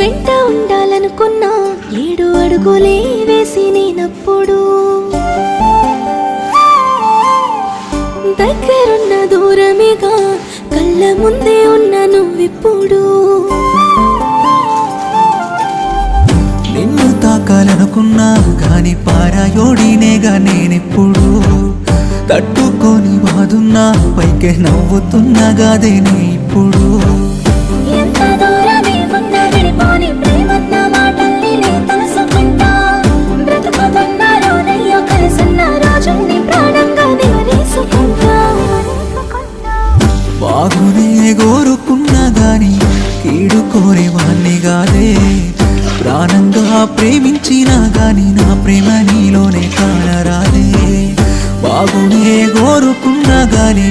వెంట ఉండాలనుకున్నా 7 అడుగులే వేసి నేనప్పుడు దగ్గరున్న దూరమేగా కళ్ళ ముందే ఉన్న నువ్విప్పుడు నిన్ను తాకాలనుకున్నా గాని పారాయోడినేగా నేనెప్పుడు తట్టుకొని బాదున్నా పైకే నవ్వుతున్నా గాదే నే ఇప్పుడు ఎంత దూరమే ఉన్న విడిపోని ప్రేమన్న మాటల్ని నే తెలుసుకుంటా బ్రతుకుతున్న రోజయ్యో కలిసున్న రోజుల్ని ప్రాణంగా నివరేసుకుంటా బాగునే కోరుకున్నా గాని కీడు కోరేవాణ్ణి గాదే ప్రాణంగా ప్రేమించినా గాని నా ప్రేమ నీలోనే కానరాదే బాగునే కోరుకున్నా గాని